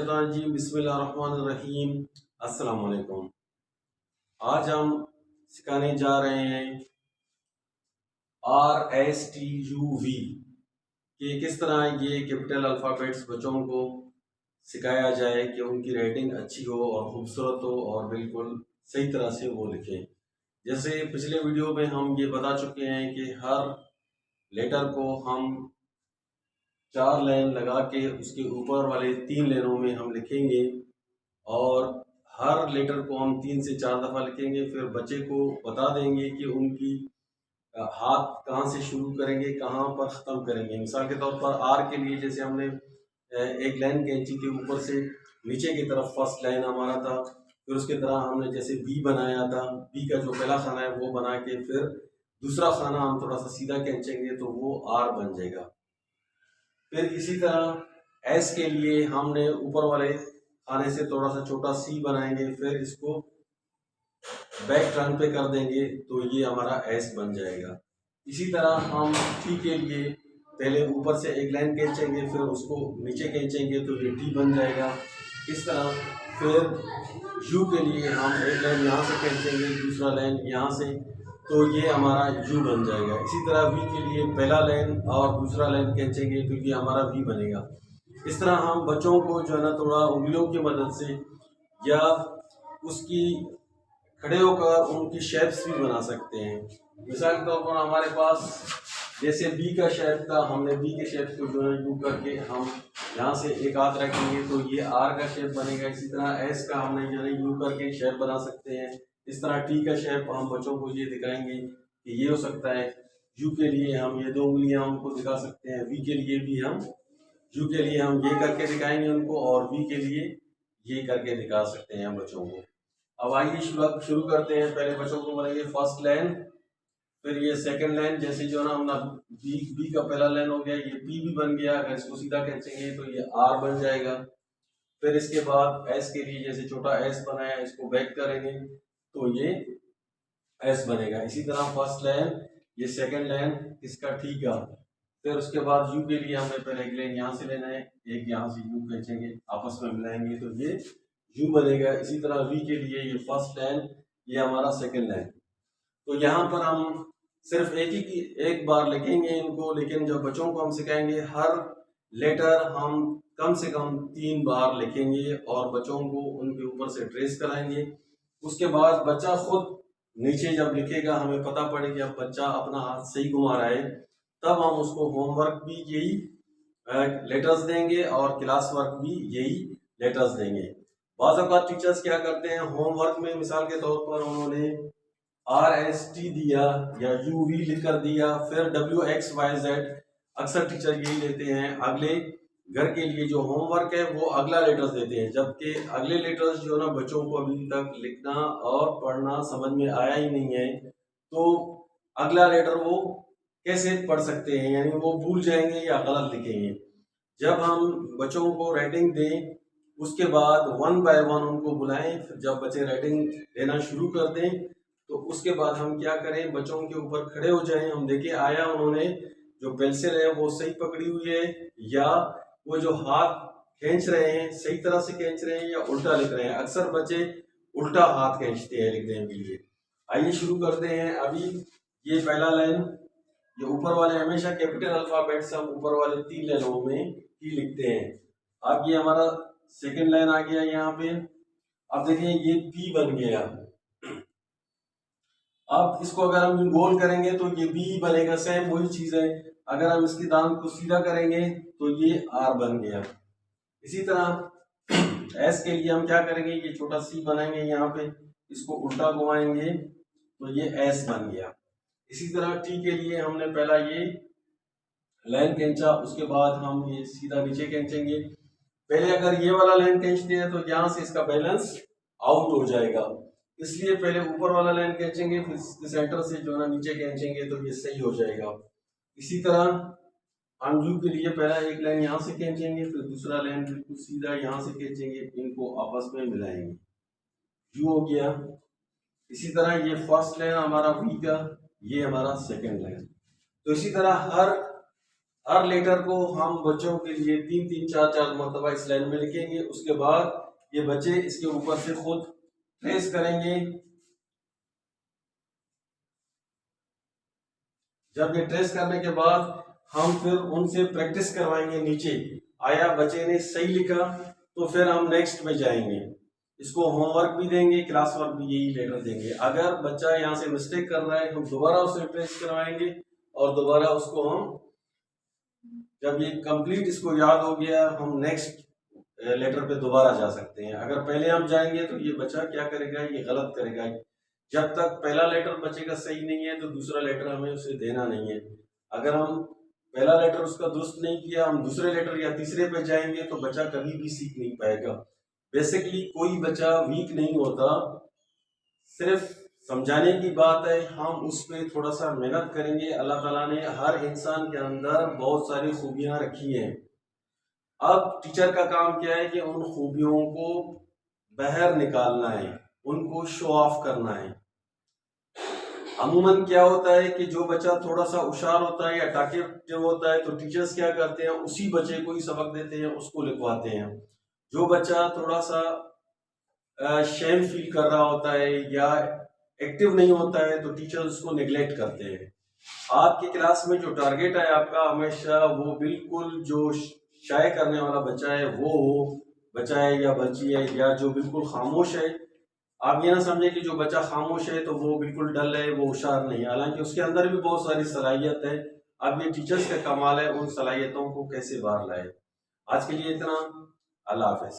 मिनशैतानिर्रजीम बिस्मिल्लाहिर्रहमानिर्रहीम। अस्सलाम वालेकुम। आज हम सिखाने जा रहे हैं RSTUV कि किस तरह ये कैपिटल अल्फ़ाबेट्स बच्चों को सिखाया जाए कि उनकी राइटिंग अच्छी हो और ख़ूबसूरत हो और बिल्कुल सही तरह से वो लिखें। जैसे पिछले वीडियो में हम ये बता चुके हैं कि हर लेटर को हम 4 लाइन लगा के उसके ऊपर वाले 3 लाइनों में हम लिखेंगे और हर लेटर को हम 3 से 4 दफ़ा लिखेंगे। फिर बच्चे को बता देंगे कि उनकी हाथ कहाँ से शुरू करेंगे, कहाँ पर ख़त्म करेंगे। मिसाल के तौर पर आर के लिए जैसे हमने एक लाइन कैंची के ऊपर से नीचे की तरफ फर्स्ट लाइन हमारा था, फिर उसके तरह हमने जैसे बी बनाया था, बी का जो पहला खाना है वो बना के फिर दूसरा खाना हम थोड़ा सा सीधा खींचेंगे तो वो आर बन जाएगा। फिर इसी तरह एस के लिए हमने ऊपर वाले खाने से थोड़ा सा छोटा सी बनाएंगे, फिर इसको बैक टर्न पे कर देंगे तो ये हमारा एस बन जाएगा। इसी तरह हम टी के लिए पहले ऊपर से एक लाइन खींचेंगे, फिर उसको नीचे खींचेंगे तो ये टी बन जाएगा। इस तरह फिर यू के लिए हम एक लाइन यहाँ से खींचेंगे, दूसरा लाइन यहाँ से, तो ये हमारा यू बन जाएगा। इसी तरह वी के लिए पहला लाइन और दूसरा लाइन खींचेंगे तो ये हमारा वी बनेगा। इस तरह हम बच्चों को जो है ना थोड़ा उंगलियों की मदद से या उसकी खड़े होकर उनकी शेप्स भी बना सकते हैं। मिसाल के तौर पर हमारे पास जैसे बी का शेप था, हमने बी के शेप को जो है यू करके हम यहाँ से एक हाथ रखेंगे तो ये आर का शेप बनेगा। इसी तरह एस का हमने जो है यू करके शेप बना सकते हैं। इस तरह टी का शेप हम बच्चों को ये दिखाएंगे कि ये हो सकता है। यू के लिए हम ये 2 उंगलियां उनको दिखा सकते हैं। वी के लिए भी हम यू के लिए हम ये करके दिखाएंगे उनको और वी के लिए ये करके दिखा सकते हैं बच्चों को। अब आइए शुरू करते हैं। पहले बच्चों को बनाएंगे फर्स्ट लाइन, फिर ये सेकंड लाइन। जैसे जो ना बी का पहला लाइन हो गया, ये पी भी बन गया। अगर इसको सीधा खींचेंगे तो ये आर बन जाएगा। फिर इसके बाद एस के लिए जैसे छोटा एस बनाया, इसको बैक करेंगे तो ये एस बनेगा। इसी तरह फर्स्ट लाइन, ये सेकंड लाइन इसका टी का। फिर उसके बाद यू के लिए हमें पहले एक लाइन यहाँ से लेना है, एक यहाँ से यू खींचेंगे, आपस में मिलाएंगे तो ये यू बनेगा। इसी तरह वी के लिए ये फर्स्ट लाइन, ये हमारा सेकंड लाइन। तो यहाँ पर हम सिर्फ एक बार लिखेंगे इनको, लेकिन जब बच्चों को हम सिखाएंगे हर लेटर हम कम से कम 3 बार लिखेंगे और बच्चों को उनके ऊपर से ट्रेस कराएंगे। उसके बाद बच्चा खुद नीचे जब लिखेगा, हमें पता पड़ेगा बच्चा अपना हाथ सही घुमा रहा है, तब हम उसको होमवर्क भी यही लेटर्स देंगे और क्लास वर्क भी यही लेटर्स देंगे। बाज़ औक़ात टीचर्स क्या करते हैं, होमवर्क में मिसाल के तौर पर उन्होंने RST दिया या UV लिख कर दिया, फिर WXYZ, अक्सर टीचर यही लेते हैं। अगले घर के लिए जो होमवर्क है वो अगला लेटर्स देते हैं, जबकि अगले लेटर्स जो ना बच्चों को अभी तक लिखना और पढ़ना समझ में आया ही नहीं है, तो अगला लेटर वो कैसे पढ़ सकते हैं, यानी वो भूल जाएंगे या गलत लिखेंगे। जब हम बच्चों को राइटिंग दें उसके बाद 1 बाय 1 उनको बुलाएं। जब बच्चे राइटिंग लेना शुरू कर दें तो उसके बाद हम क्या करें, बच्चों के ऊपर खड़े हो जाएं, हम देखें आया उन्होंने जो पेंसिल है वो सही पकड़ी हुई है या वो जो हाथ खींच रहे हैं सही तरह से खींच रहे हैं या उल्टा लिख रहे हैं। अक्सर बच्चे उल्टा हाथ खींचते हैं लिखने के लिए। आइए शुरू करते हैं। अभी ये पहला लाइन, ये ऊपर वाले हमेशा कैपिटल अल्फाबेट्स हम ऊपर वाले 3 लाइनों में ही लिखते हैं। अब ये हमारा सेकंड लाइन आ गया यहाँ पे। अब देखिए ये पी बन गया। अब इसको अगर हम गोल करेंगे तो ये बी बनेगा, सेम वही चीज है। अगर हम इसकी दांत को सीधा करेंगे तो ये आर बन गया। इसी तरह एस के लिए हम क्या करेंगे, ये छोटा सी बनाएंगे यहाँ पे, इसको उल्टा घुमाएंगे तो ये एस बन गया। इसी तरह टी के लिए हमने पहला ये लाइन खींचा, उसके बाद हम ये सीधा नीचे खींचेंगे। पहले अगर ये वाला लाइन खींचते हैं तो यहाँ से इसका बैलेंस आउट हो जाएगा, इसलिए पहले ऊपर वाला लाइन खींचेंगे, फिर सेंटर से जो है नीचे खींचेंगे तो ये सही हो जाएगा। इसी तरह हम यू के लिए पहला एक लाइन यहाँ से खींचेंगे, फिर दूसरा लाइन बिल्कुल सीधा यहाँ से खींचेंगे, इनको आपस में मिलाएंगे, यू हो गया। इसी तरह ये फर्स्ट लाइन हमारा वी का, ये हमारा सेकंड लाइन। तो इसी तरह हर हर लेटर को हम बच्चों के लिए 3-3, 4-4 मरतबा इस लाइन में लिखेंगे। उसके बाद ये बच्चे इसके ऊपर से खुद ट्रेस करेंगे। जब ये ट्रेस करने के बाद हम फिर उनसे प्रैक्टिस करवाएंगे नीचे, आया बच्चे ने सही लिखा तो फिर हम नेक्स्ट में जाएंगे, इसको होमवर्क भी देंगे, क्लास वर्क भी यही लेटर देंगे। अगर बच्चा यहाँ से मिस्टेक कर रहा है हम दोबारा उसे ट्रेस करवाएंगे और दोबारा उसको हम, जब ये कंप्लीट इसको याद हो गया हम नेक्स्ट लेटर पे दोबारा जा सकते हैं। अगर पहले हम जाएंगे तो ये बच्चा क्या करेगा, ये गलत करेगा। जब तक पहला लेटर बच्चे का सही नहीं है तो दूसरा लेटर हमें उसे देना नहीं है। अगर हम पहला लेटर उसका दुरुस्त नहीं किया, हम दूसरे लेटर या तीसरे पे जाएंगे तो बच्चा कभी भी सीख नहीं पाएगा। बेसिकली कोई बच्चा वीक नहीं होता, सिर्फ समझाने की बात है, हम उस पर थोड़ा सा मेहनत करेंगे। अल्लाह ताला ने हर इंसान के अंदर बहुत सारी खूबियां रखी हैं। अब टीचर का काम क्या है कि उन खूबियों को बाहर निकालना है, उनको शो ऑफ करना है। अमूमन क्या होता है कि जो बच्चा थोड़ा सा होशियार होता है या टाकिव होता है तो टीचर्स क्या करते हैं, उसी बच्चे को ही सबक देते हैं, उसको लिखवाते हैं। जो बच्चा थोड़ा सा शेम फील कर रहा होता है या एक्टिव नहीं होता है तो टीचर्स उसको निगलेक्ट करते हैं। आपकी क्लास में जो टारगेट है आपका, हमेशा वो बिल्कुल जो शाये करने वाला बच्चा है वो हो, बच्चा है या बच्ची है, या जो बिल्कुल खामोश है। आप ये ना समझें कि जो बच्चा खामोश है तो वो बिल्कुल डल है, वो होशियार नहीं है, हालांकि उसके अंदर भी बहुत सारी सलाहियत है। अब ये टीचर्स का कमाल है उन सलाहियतों को कैसे बाहर लाए। आज के लिए इतना, अल्लाह हाफिज।